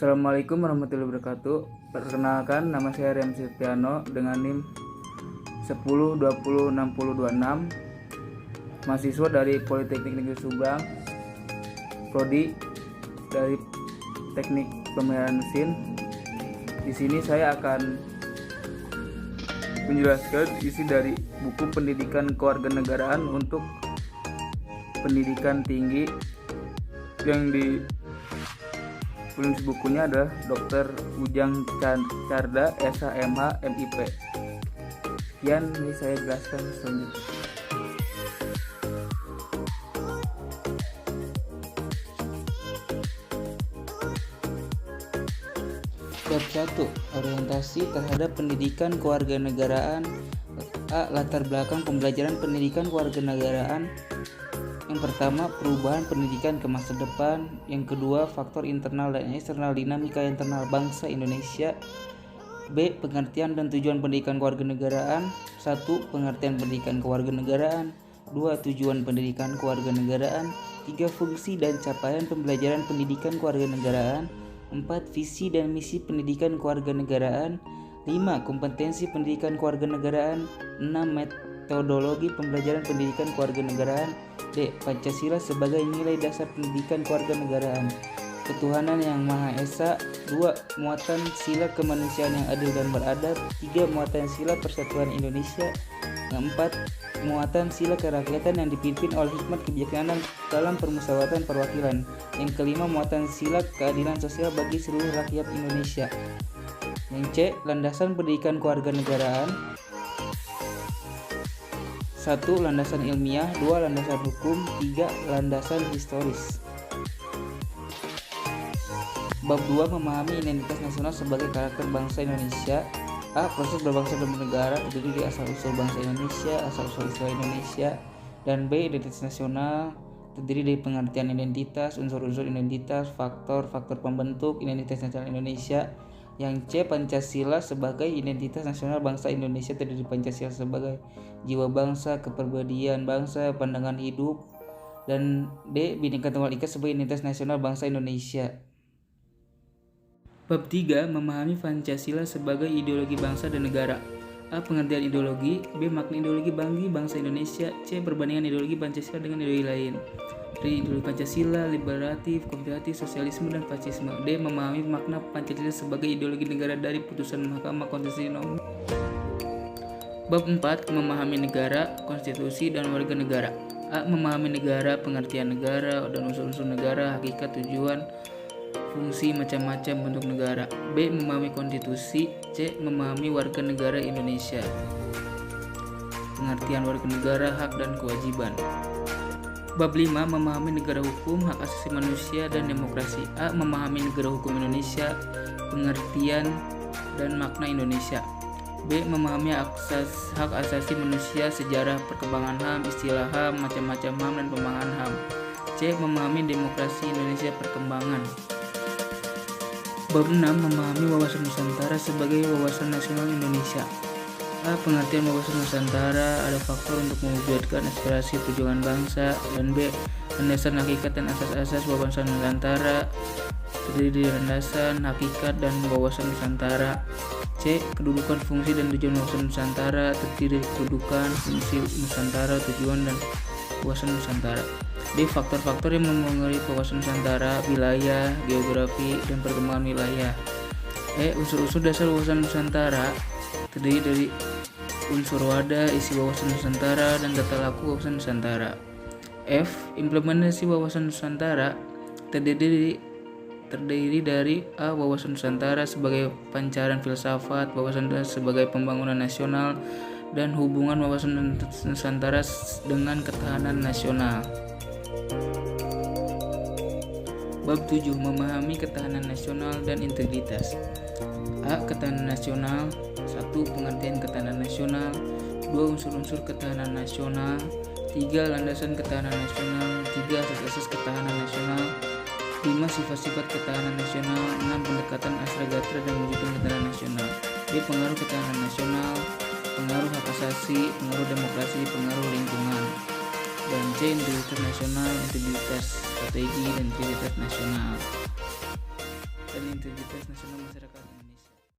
Assalamualaikum warahmatullahi wabarakatuh. Perkenalkan, nama saya Riam Setiano dengan NIM 10206026, mahasiswa dari Politeknik Negeri Subang, prodi dari Teknik Pemeliharaan Mesin. Di sini saya akan menjelaskan isi dari buku pendidikan kewarganegaraan untuk pendidikan tinggi yang penulis bukunya adalah Dr. Ujang Carda, SH.MH, MIP. Sekian ini saya jelaskan selanjutnya. Bab 1. Orientasi terhadap pendidikan kewarganegaraan. A. Latar belakang pembelajaran pendidikan kewarganegaraan. Yang pertama, perubahan pendidikan ke masa depan. Yang kedua, faktor internal dan eksternal dinamika internal bangsa Indonesia. B. Pengertian dan tujuan pendidikan kewarganegaraan. 1. Pengertian pendidikan kewarganegaraan. 2. Tujuan pendidikan kewarganegaraan. 3. Fungsi dan capaian pembelajaran pendidikan kewarganegaraan. 4. Visi dan misi pendidikan kewarganegaraan. 5. Kompetensi pendidikan kewarganegaraan. 6. Metodologi pembelajaran pendidikan kewarganegaraan. D. Pancasila sebagai nilai dasar pendidikan kewarganegaraan. Ketuhanan yang Maha Esa. 2. Muatan sila kemanusiaan yang adil dan beradab. 3. Muatan sila persatuan Indonesia. 4. Muatan sila kerakyatan yang dipimpin oleh hikmat kebijaksanaan dalam permusyawaratan perwakilan. Yang kelima, muatan sila keadilan sosial bagi seluruh rakyat Indonesia. Yang C. Landasan pendidikan kewarganegaraan. 1. Landasan ilmiah. 2. Landasan hukum. 3. Landasan historis. Bab 2. Memahami identitas nasional sebagai karakter bangsa Indonesia. A. Proses berbangsa dan bernegara terdiri dari asal-usul bangsa Indonesia, asal-usul istilah Indonesia. Dan B. Identitas nasional terdiri dari pengertian identitas, unsur-unsur identitas, faktor-faktor pembentuk identitas nasional Indonesia. Yang C. Pancasila sebagai identitas nasional bangsa Indonesia terdiri dari Pancasila sebagai jiwa bangsa, kepribadian bangsa, pandangan hidup. Dan D. Bhinneka Tunggal Ika sebagai identitas nasional bangsa Indonesia. Bab 3. Memahami Pancasila sebagai ideologi bangsa dan negara. A. Pengertian ideologi. B. Makna ideologi bagi bangsa Indonesia. C. Perbandingan ideologi Pancasila dengan ideologi lain. Ideologi Pancasila, liberatif, kompetitif, sosialisme, dan fasisme. D. Memahami makna Pancasila sebagai ideologi negara dari putusan Mahkamah Konstitusi nomor. Bab 4. Memahami negara, konstitusi, dan warga negara. A. Memahami negara, pengertian negara, dan unsur-unsur negara, hakikat, tujuan, fungsi, macam-macam bentuk negara. B. Memahami konstitusi. C. Memahami warga negara Indonesia, pengertian warga negara, hak dan kewajiban. Bab 5. Memahami negara hukum, hak asasi manusia, dan demokrasi. A. Memahami negara hukum Indonesia, pengertian dan makna Indonesia. B. Memahami hak asasi manusia, sejarah perkembangan HAM, istilah HAM, macam-macam HAM, dan pemahaman HAM. C. Memahami demokrasi Indonesia perkembangan. Bab 6. Memahami wawasan Nusantara sebagai wawasan nasional Indonesia. A. Pengertian wawasan Nusantara, ada faktor untuk mewujudkan aspirasi perjuangan bangsa. Dan B. Landasan hakikat dan asas-asas wawasan Nusantara terdiri dari landasan, hakikat, dan wawasan Nusantara. C. Kedudukan, fungsi, dan tujuan wawasan Nusantara terdiri dari kedudukan, fungsi Nusantara, tujuan, dan wawasan Nusantara. D. Faktor-faktor yang mempengaruhi wawasan Nusantara, wilayah, geografi, dan perkembangan wilayah. E. Unsur-unsur dasar wawasan Nusantara terdiri dari unsur wadah, isi wawasan Nusantara, dan tata laku wawasan Nusantara. F. Implementasi wawasan Nusantara terdiri dari A. Wawasan Nusantara sebagai pancaran filsafat, wawasan sebagai pembangunan nasional, dan hubungan wawasan Nusantara dengan ketahanan nasional. Bab 7. Memahami ketahanan nasional dan integritas. A. Ketahanan nasional. 1. Pengertian ketahanan nasional. 2. Unsur-unsur ketahanan nasional. 3. Landasan ketahanan nasional. 4. Asas-asas ketahanan nasional. 5. Sifat-sifat ketahanan nasional. 6. Pendekatan astragatra dan mewujudkan ketahanan nasional. D. Pengaruh ketahanan nasional, pengaruh hak asasi, pengaruh demokrasi, pengaruh lingkungan. Dan C. Integritas nasional, integritas strategi, dan integritas nasional. dan integritas nasional masyarakat.